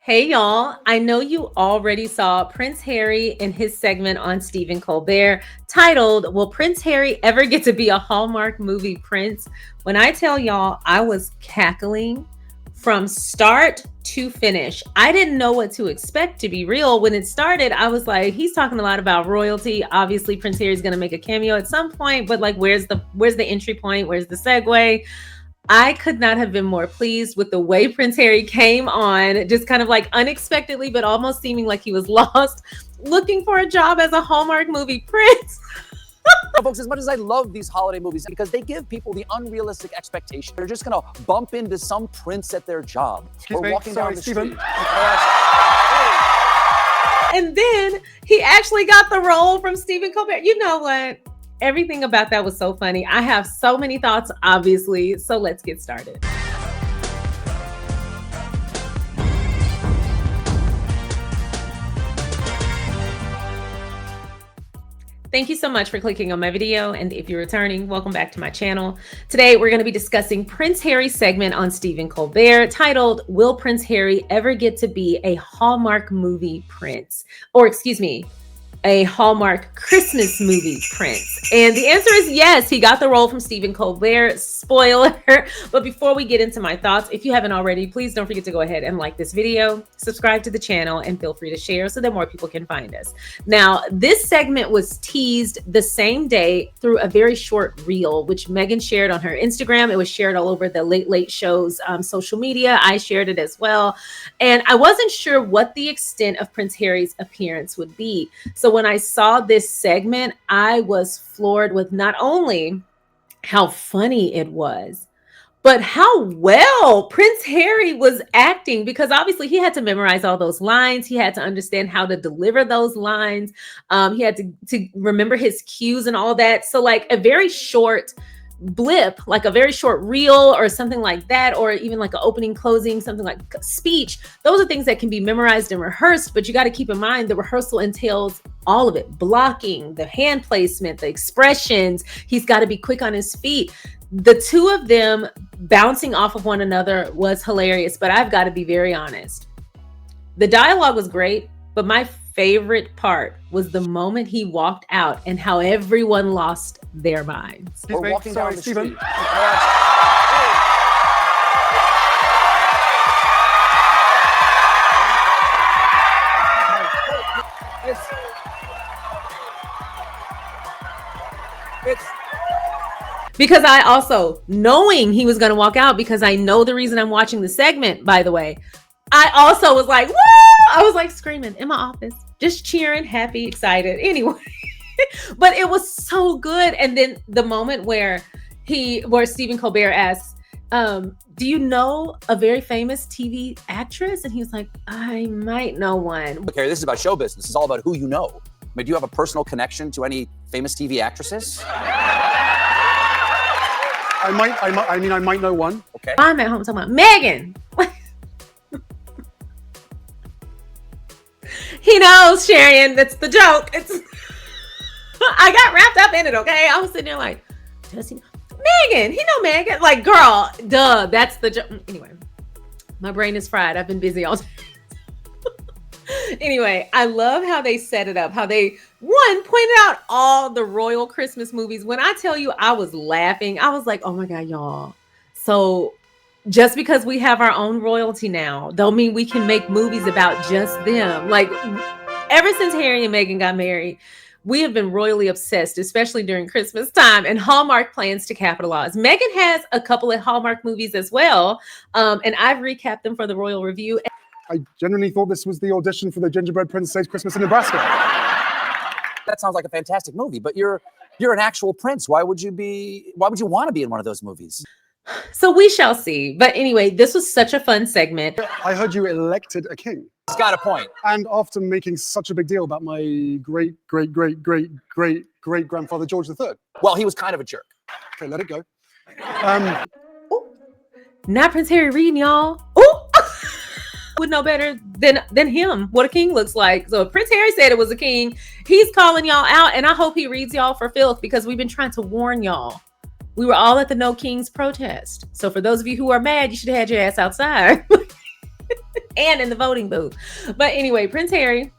Hey y'all, I know you already saw Prince Harry in his segment on Stephen Colbert titled, Will Prince Harry Ever Get to Be a Hallmark Movie Prince? When I tell y'all, I was cackling from start to finish. I didn't know what to expect, to be real. When it started, I was like, he's talking a lot about royalty. Obviously, Prince Harry's gonna make a cameo at some point, but like where's the entry point? Where's the segue? I could not have been more pleased with the way Prince Harry came on, just kind of like unexpectedly, but almost seeming like he was lost, looking for a job as a Hallmark movie prince. Folks, as much as I love these holiday movies because they give people the unrealistic expectation, they're just gonna bump into some prince at their job or walking down the street. And then he actually got the role from Stephen Colbert. You know what? Everything about that was so funny. I have so many thoughts, obviously. So let's get started. Thank you so much for clicking on my video. And if you're returning, welcome back to my channel. Today, we're going to be discussing Prince Harry's segment on Stephen Colbert titled, Will Prince Harry Ever Get to Be a Hallmark Movie Prince? Or excuse me, a Hallmark Christmas movie prince? And the answer is yes, he got the role from Stephen Colbert. Spoiler. But before we get into my thoughts, if you haven't already, please don't forget to go ahead and like this video, subscribe to the channel, and feel free to share so that more people can find us. Now, this segment was teased the same day through a very short reel, which Meghan shared on her Instagram. It was shared all over the Late Late Show's social media. I shared it as well. And I wasn't sure what the extent of Prince Harry's appearance would be. So when I saw this segment, I was floored with not only how funny it was, but how well Prince Harry was acting, because obviously he had to memorize all those lines. He had to understand how to deliver those lines. He had to remember his cues and all that. So like a very short blip, like a very short reel or something like that, or even like an opening, closing, something like a speech. Those are things that can be memorized and rehearsed, but you got to keep in mind the rehearsal entails all of it: blocking, the hand placement, the expressions. He's got to be quick on his feet. The two of them bouncing off of one another was hilarious, but I've got to be very honest. The dialogue was great, but my favorite part was the moment he walked out and how everyone lost their minds. We're walking down the street. Because I also, knowing he was going to walk out, because I know the reason I'm watching the segment, by the way, I also was like, woo! I was like screaming in my office, just cheering, happy, excited. Anyway, but it was so good. And then the moment where Stephen Colbert asks, do you know a very famous TV actress? And he was like, I might know one. Okay, this is about show business. It's all about who you know. I mean, do you have a personal connection to any famous TV actresses? I might know one. Okay. I'm at home talking about Meghan. He knows, Sharion. That's the joke. I got wrapped up in it, okay? I was sitting there like, does he know? Meghan, he know Meghan. Like, girl, duh, that's the joke. Anyway, my brain is fried. I've been busy all day. Anyway, I love how they set it up, how they, pointed out all the royal Christmas movies. When I tell you I was laughing, I was like, oh my God, y'all. So just because we have our own royalty now, don't mean we can make movies about just them. Like, ever since Harry and Meghan got married, we have been royally obsessed, especially during Christmas time, and Hallmark plans to capitalize. Meghan has a couple of Hallmark movies as well, and I've recapped them for the Royal Review. I genuinely thought this was the audition for the Gingerbread Prince Saves Christmas in Nebraska. That sounds like a fantastic movie, but you're an actual prince. Why would you want to be in one of those movies? So we shall see. But anyway, this was such a fun segment. I heard you elected a king. It's got a point. And after making such a big deal about my great-great-great-great-great-grandfather George III. Well, he was kind of a jerk. Okay, let it go. Not Prince Harry reading, y'all. Ooh. Would know better than him what a king looks like. So if Prince Harry said it was a king, he's calling y'all out, and I hope he reads y'all for filth, because we've been trying to warn y'all. We were all at the No Kings protest. So for those of you who are mad, you should have had your ass outside. and in the voting booth. But anyway, Prince Harry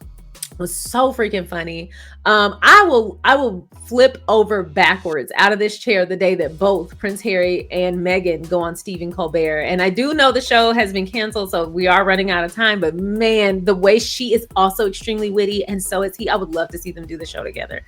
was so freaking funny. I will flip over backwards out of this chair the day that both Prince Harry and Meghan go on Stephen Colbert. And I do know the show has been canceled, so we are running out of time. But man, the way she is also extremely witty, and so is he. I would love to see them do the show together.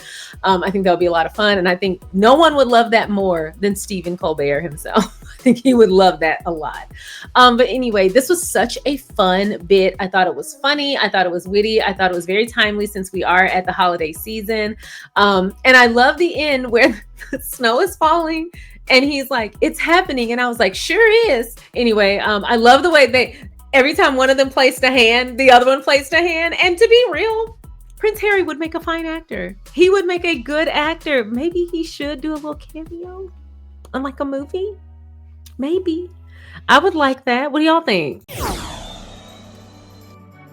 I think that would be a lot of fun, and I think no one would love that more than Stephen Colbert himself. I think he would love that a lot. But anyway, this was such a fun bit. I thought it was funny. I thought it was witty. I thought it was very timely since we are at the holiday season. And I love the end where the snow is falling and he's like, it's happening. And I was like, sure is. Anyway, I love the way every time one of them placed a hand, the other one placed a hand. And to be real, Prince Harry would make a fine actor. He would make a good actor. Maybe he should do a little cameo on like a movie. Maybe. I would like that. What do y'all think?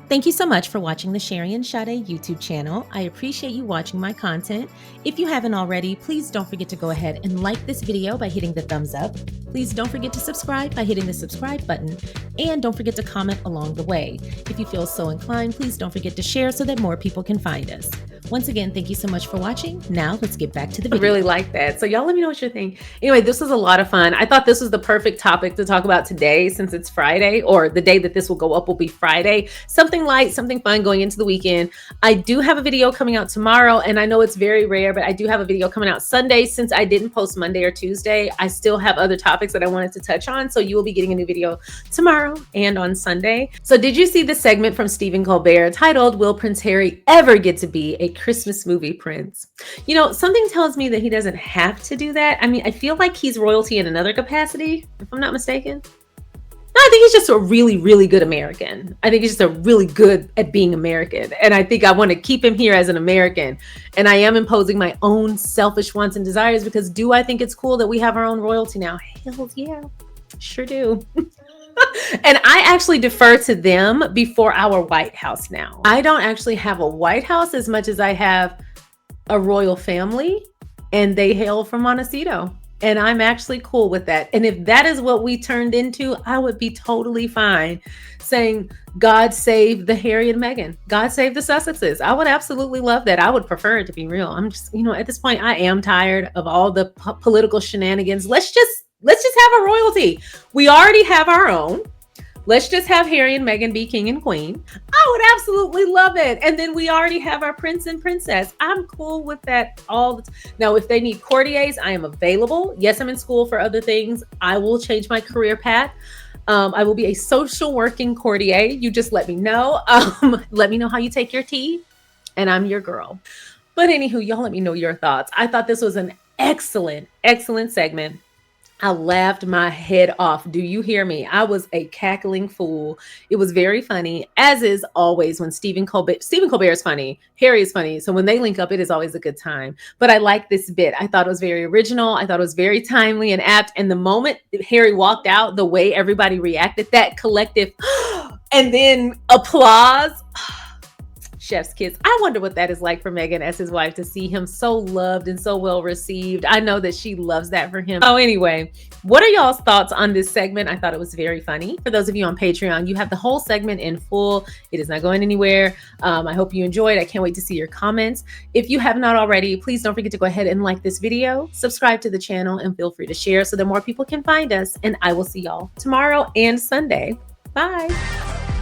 Thank you so much for watching the SharionSade YouTube channel. I appreciate you watching my content. If you haven't already, please don't forget to go ahead and like this video by hitting the thumbs up. Please don't forget to subscribe by hitting the subscribe button. And don't forget to comment along the way. If you feel so inclined, please don't forget to share so that more people can find us. Once again, thank you so much for watching. Now let's get back to the video. I really like that. So y'all let me know what you think. Anyway, this was a lot of fun. I thought this was the perfect topic to talk about today since it's Friday, or the day that this will go up will be Friday. Something light, something fun going into the weekend. I do have a video coming out tomorrow, and I know it's very rare, but I do have a video coming out Sunday. Since I didn't post Monday or Tuesday, I still have other topics that I wanted to touch on. So you will be getting a new video tomorrow and on Sunday. So did you see the segment from Stephen Colbert titled, "Will Prince Harry Ever Get to Be a Christmas Movie Prince?" You know, something tells me that he doesn't have to do that. I mean, I feel like he's royalty in another capacity, if I'm not mistaken. No, I think he's just a really, really good American. I think he's just a really good at being American. And I think I want to keep him here as an American. And I am imposing my own selfish wants and desires because do I think it's cool that we have our own royalty now? Hell yeah, sure do. And I actually defer to them before our White House now. I don't actually have a White House as much as I have a royal family, and they hail from Montecito. And I'm actually cool with that. And if that is what we turned into, I would be totally fine saying, God save the Harry and Meghan. God save the Sussexes. I would absolutely love that. I would prefer it, to be real. I'm just, you know, at this point, I am tired of all the political shenanigans. Let's just have a royalty. We already have our own. Let's just have Harry and Meghan be king and queen. I would absolutely love it. And then we already have our prince and princess. I'm cool with that all the time. Now, if they need courtiers, I am available. Yes, I'm in school for other things. I will change my career path. I will be a social working courtier. You just let me know. Let me know how you take your tea, and I'm your girl. But anywho, y'all let me know your thoughts. I thought this was an excellent, excellent segment. I laughed my head off. Do you hear me? I was a cackling fool. It was very funny, as is always when Stephen Colbert is funny. Harry is funny. So when they link up, it is always a good time. But I like this bit. I thought it was very original. I thought it was very timely and apt. And the moment Harry walked out, the way everybody reacted, that collective and then applause. Chef's kiss. I wonder what that is like for Meghan as his wife, to see him so loved and so well received. I know that she loves that for him. Oh, anyway, what are y'all's thoughts on this segment? I thought it was very funny. For those of you on Patreon, you have the whole segment in full. It is not going anywhere. I hope you enjoyed. I can't wait to see your comments. If you have not already, please don't forget to go ahead and like this video, subscribe to the channel, and feel free to share so that more people can find us. And I will see y'all tomorrow and Sunday. Bye.